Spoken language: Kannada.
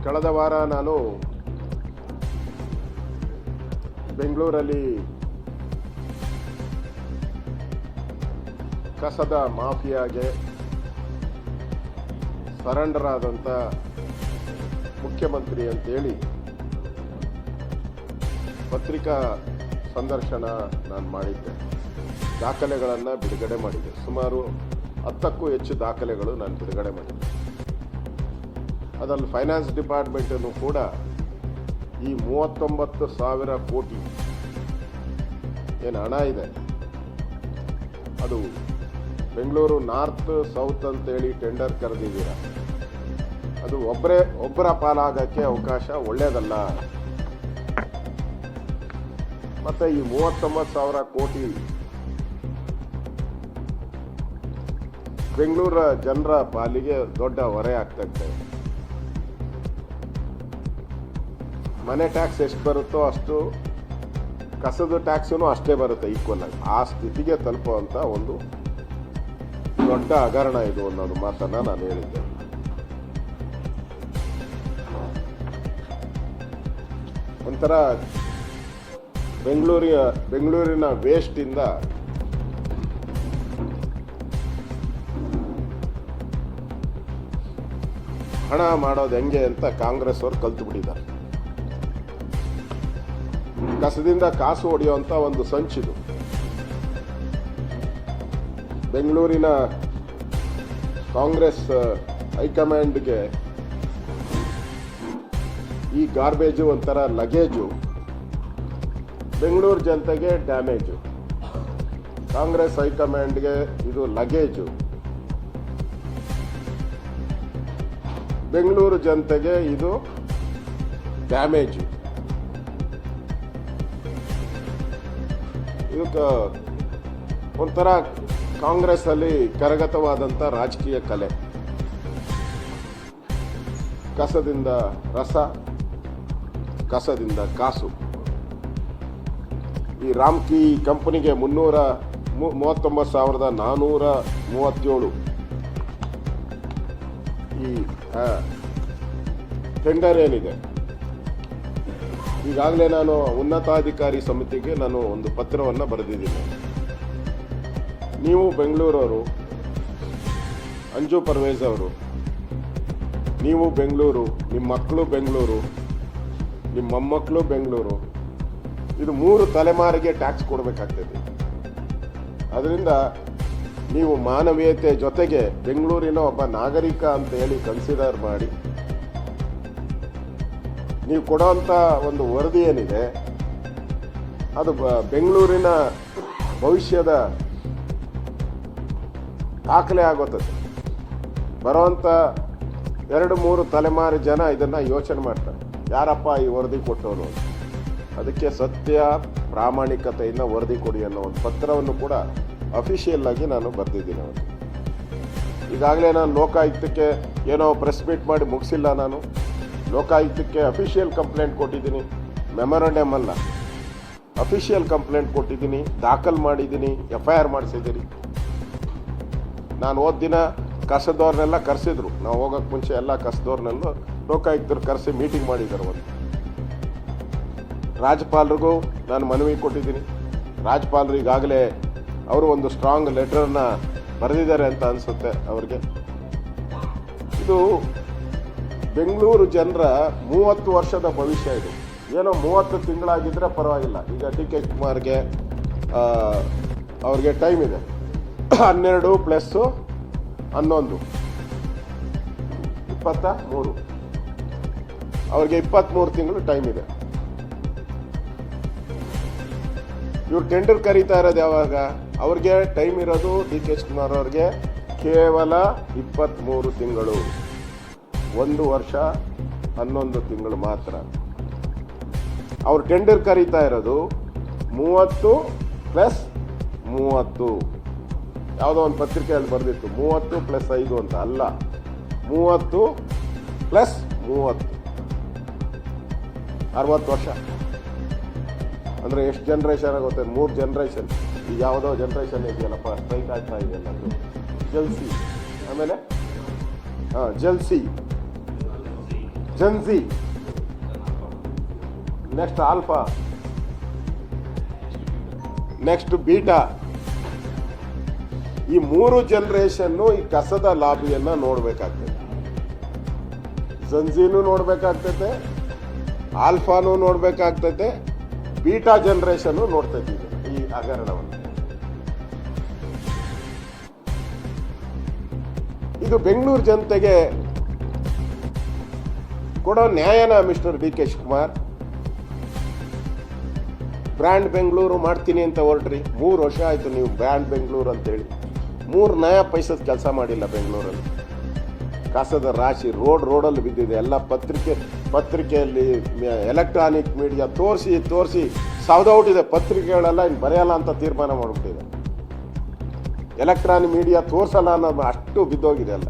ಕಳೆದ ವಾರ ನಾನು ಬೆಂಗಳೂರಲ್ಲಿ ಕಸದ ಮಾಫಿಯಾಗೆ ಸರೆಂಡರ್ ಆದಂಥ ಮುಖ್ಯಮಂತ್ರಿ ಅಂತೇಳಿ ಪತ್ರಿಕಾ ಸಂದರ್ಶನ ನಾನು ಮಾಡಿದ್ದೆ. ದಾಖಲೆಗಳನ್ನು ಬಿಡುಗಡೆ ಮಾಡಿದ್ದೆ. ಸುಮಾರು 10ಕ್ಕೂ ಹೆಚ್ಚು ದಾಖಲೆಗಳು ನಾನು ಬಿಡುಗಡೆ ಮಾಡಿದ್ದೆ. ಅದರಲ್ಲಿ ಫೈನಾನ್ಸ್ ಡಿಪಾರ್ಟ್ಮೆಂಟನ್ನು ಕೂಡ ಈ 39,000 ಕೋಟಿ ಏನು ಹಣ ಇದೆ, ಅದು ಬೆಂಗಳೂರು ನಾರ್ತ್ ಸೌತ್ ಅಂತೇಳಿ ಟೆಂಡರ್ ಕರೆದಿದ್ದೀರ, ಅದು ಒಬ್ಬರ ಪಾಲಾಗಕ್ಕೆ ಅವಕಾಶ ಒಳ್ಳೆಯದಲ್ಲ. ಮತ್ತೆ ಈ 39,000 ಕೋಟಿ ಬೆಂಗಳೂರ ಜನರ ಪಾಲಿಗೆ ದೊಡ್ಡ ಹೊರೆ ಆಗ್ತಾ ಇದೆ. ಮನೆ ಟ್ಯಾಕ್ಸ್ ಎಷ್ಟು ಬರುತ್ತೋ ಅಷ್ಟು ಕಸದ ಟ್ಯಾಕ್ಸೂ ಅಷ್ಟೇ ಬರುತ್ತೆ ಈಕ್ವಲ್ ಆಗಿ. ಆ ಸ್ಥಿತಿಗೆ ತಲುಪುವಂಥ ಒಂದು ದೊಡ್ಡ ಹಗರಣ ಇದು ಅನ್ನೋದು ಮಾತನ್ನ ನಾನು ಹೇಳಿದ್ದೆ. ಒಂಥರ ಬೆಂಗಳೂರಿನ ವೇಸ್ಟಿಂದ ಹಣ ಮಾಡೋದು ಹೆಂಗೆ ಅಂತ ಕಾಂಗ್ರೆಸ್ ಅವರು ಕಲ್ತು ಬಿಟ್ಟಿದ್ದಾರೆ. ಕಸದಿಂದ ಕಾಸು ಹೊಡೆಯುವಂಥ ಒಂದು ಸಂಚಿದು. ಬೆಂಗಳೂರಿನ ಕಾಂಗ್ರೆಸ್ ಹೈಕಮಾಂಡ್ಗೆ ಈ ಗಾರ್ಬೇಜು ಒಂಥರ ಲಗೇಜು, ಬೆಂಗಳೂರು ಜನತೆಗೆ ಡ್ಯಾಮೇಜು. ಕಾಂಗ್ರೆಸ್ ಹೈಕಮಾಂಡ್ಗೆ ಇದು ಲಗೇಜು, ಬೆಂಗಳೂರು ಜನತೆಗೆ ಇದು ಡ್ಯಾಮೇಜು. ಇದಕ್ಕೆ ಒಂಥರ ಕಾಂಗ್ರೆಸ್ ಅಲ್ಲಿ ಕರಗತವಾದಂಥ ರಾಜಕೀಯ ಕಲೆ. ಕಸದಿಂದ ರಸ, ಕಸದಿಂದ ಕಾಸು. ಈ ರಾಮ್ಕಿ ಕಂಪನಿಗೆ 339,437 ಈ ಟೆಂಡರ್ ಏನಿದೆ, ಈಗಾಗಲೇ ನಾನು ಉನ್ನತಾಧಿಕಾರಿ ಸಮಿತಿಗೆ ನಾನು ಒಂದು ಪತ್ರವನ್ನು ಬರೆದಿದ್ದೀನಿ. ನೀವು ಬೆಂಗಳೂರವರು, ಅಂಜು ಪರ್ವೇಜ್ ಅವರು, ನೀವು ಬೆಂಗಳೂರು, ನಿಮ್ಮ ಮಕ್ಕಳು ಬೆಂಗಳೂರು, ನಿಮ್ಮ ಮೊಮ್ಮಕ್ಕಳು ಬೆಂಗಳೂರು, ಇದು 3 ತಲೆಮಾರಿಗೆ ಟ್ಯಾಕ್ಸ್ ಕೊಡಬೇಕಾಗ್ತದೆ. ಅದರಿಂದ ನೀವು ಮಾನವೀಯತೆ ಜೊತೆಗೆ ಬೆಂಗಳೂರಿನ ಒಬ್ಬ ನಾಗರಿಕ ಅಂತ ಹೇಳಿ ಕನ್ಸಿಡರ್ ಮಾಡಿ ನೀವು ಕೊಡೋಂಥ ಒಂದು ವರದಿ ಏನಿದೆ, ಅದು ಬೆಂಗಳೂರಿನ ಭವಿಷ್ಯದ ದಾಖಲೆ ಆಗುತ್ತದೆ. ಬರೋವಂಥ 2-3 ತಲೆಮಾರು ಜನ ಇದನ್ನು ಯೋಚನೆ ಮಾಡ್ತಾರೆ, ಯಾರಪ್ಪ ಈ ವರದಿ ಕೊಟ್ಟವನು. ಅದಕ್ಕೆ ಸತ್ಯ ಪ್ರಾಮಾಣಿಕತೆಯಿಂದ ವರದಿ ಕೊಡಿ ಅನ್ನೋ ಒಂದು ಪತ್ರವನ್ನು ಕೂಡ ಅಫಿಷಿಯಲ್ ಆಗಿ ನಾನು ಬರೆದಿದ್ದೀನಿ. ಅವತ್ತು ಈಗಾಗಲೇ ನಾನು ಲೋಕಾಯುಕ್ತಕ್ಕೆ ಏನೋ ಪ್ರೆಸ್ ಮೀಟ್ ಮಾಡಿ ಮುಗಿಸಿಲ್ಲ. ನಾನು ಲೋಕಾಯುಕ್ತಕ್ಕೆ ಅಫಿಷಿಯಲ್ ಕಂಪ್ಲೇಂಟ್ ಕೊಟ್ಟಿದ್ದೀನಿ, ಮೆಮೊರಂಡಮ್ ಅಲ್ಲ, ಅಫಿಷಿಯಲ್ ಕಂಪ್ಲೇಂಟ್ ಕೊಟ್ಟಿದ್ದೀನಿ, ದಾಖಲು ಮಾಡಿದ್ದೀನಿ, FIR ಮಾಡಿಸಿದ್ದೀನಿ. ನಾನು ಹೋದ ದಿನ ಕಸದವ್ರನ್ನೆಲ್ಲ ಕರೆಸಿದ್ರು. ನಾವು ಹೋಗೋಕ್ಕೆ ಮುಂಚೆ ಎಲ್ಲ ಕಸದವ್ರನ್ನೆಲ್ಲ ಲೋಕಾಯುಕ್ತರು ಕರೆಸಿ ಮೀಟಿಂಗ್ ಮಾಡಿದ್ದಾರೆ. ಒಂದು ರಾಜ್ಯಪಾಲರಿಗೂ ನಾನು ಮನವಿ ಕೊಟ್ಟಿದ್ದೀನಿ. ರಾಜ್ಯಪಾಲರು ಈಗಾಗಲೇ ಅವರು ಒಂದು ಸ್ಟ್ರಾಂಗ್ ಲೆಟರ್ನ ಬರೆದಿದ್ದಾರೆ ಅಂತ ಅನಿಸುತ್ತೆ ಅವ್ರಿಗೆ. ಇದು ಬೆಂಗಳೂರು ಜನರ 30 ವರ್ಷದ ಭವಿಷ್ಯ. ಇದು ಏನೋ 30 ತಿಂಗಳಾಗಿದ್ದರೆ ಪರವಾಗಿಲ್ಲ. ಈಗ DK ಶಿವಕುಮಾರ್ಗೆ ಅವ್ರಿಗೆ ಟೈಮ್ ಇದೆ, 12 + 11 23, ಅವ್ರಿಗೆ 23 ತಿಂಗಳು ಟೈಮ್ ಇದೆ. ಇವ್ರು ಟೆಂಡರ್ ಕರೀತಾ ಇರೋದು ಯಾವಾಗ? ಅವ್ರಿಗೆ ಟೈಮ್ ಇರೋದು DK ಶಿವಕುಮಾರ್ ಅವ್ರಿಗೆ ಕೇವಲ 23 ತಿಂಗಳು, 1 ವರ್ಷ 11 ತಿಂಗಳು ಮಾತ್ರ. ಅವ್ರು ಟೆಂಡರ್ ಕರೀತಾ ಇರೋದು 30 + 30. ಯಾವುದೋ ಒಂದು ಪತ್ರಿಕೆಯಲ್ಲಿ ಬರೆದಿತ್ತು 30 + 5 ಅಂತ. ಅಲ್ಲ, 30 + 30, 60 ವರ್ಷ. ಅಂದರೆ ಎಷ್ಟು ಜನ್ರೇಷನ್ ಆಗುತ್ತೆ? 3 ಜನ್ರೇಷನ್. ಈಗ ಯಾವುದೋ ಜನ್ರೇಷನ್ ಇದೆಯಲ್ಲಪ್ಪ, ಸ್ಟ್ರೈಕ್ ಆಗ್ತಾ ಇದೆಯಲ್ಲ, ಅದು ಜಲ್ಸಿ. ಆಮೇಲೆ ಜಲ್ಸಿ ಜನ್ಸಿ, ನೆಕ್ಸ್ಟ್ ಆಲ್ಫಾ, ನೆಕ್ಸ್ಟ್ ಬೀಟಾ. ಈ 3 ಜನರೇಷನ್ನು ಈ ಕಸದ ಲಾಬಿಯನ್ನ ನೋಡ್ಬೇಕಾಗ್ತದೆ. ಜನ್ಸಿನೂ ನೋಡ್ಬೇಕಾಗ್ತದೆ, ಆಲ್ಫಾನು ನೋಡ್ಬೇಕಾಗ್ತದೆ, ಬೀಟಾ ಜನರೇಷನ್ ನೋಡ್ತಾ ಇದ್ದೀವಿ ಈ ಹಗರಣವನ್ನು. ಇದು ಬೆಂಗಳೂರು ಜನತೆಗೆ ಕೊಡೋ ನ್ಯಾಯನ mister D K Shivakumar? Brand Bengaluru ಮಾಡ್ತೀನಿ ಅಂತ ಹೊರಟ್ರಿ, 3 ವರ್ಷ ಆಯ್ತು ನೀವು ಬ್ರ್ಯಾಂಡ್ ಬೆಂಗಳೂರು ಅಂತೇಳಿ. 3 ನಯ ಪೈಸದ ಕೆಲಸ ಮಾಡಿಲ್ಲ ಬೆಂಗಳೂರಲ್ಲಿ. ಕಸದ ರಾಶಿ ರೋಡಲ್ಲಿ ಬಿದ್ದಿದೆ. ಎಲ್ಲ ಪತ್ರಿಕೆಯಲ್ಲಿ ಎಲೆಕ್ಟ್ರಾನಿಕ್ ಮೀಡಿಯಾ ತೋರಿಸಿ ಸೌದೌಟಿದೆ. ಪತ್ರಿಕೆಗಳೆಲ್ಲ ಇನ್ನು ಬರೆಯಲ್ಲ ಅಂತ ತೀರ್ಮಾನ ಮಾಡ್ಬಿಟ್ಟಿದೆ. ಎಲೆಕ್ಟ್ರಾನಿಕ್ ಮೀಡಿಯಾ ತೋರಿಸಲ್ಲ ಅನ್ನೋದು ಅಷ್ಟು ಬಿದ್ದೋಗಿದೆ ಅಲ್ಲ.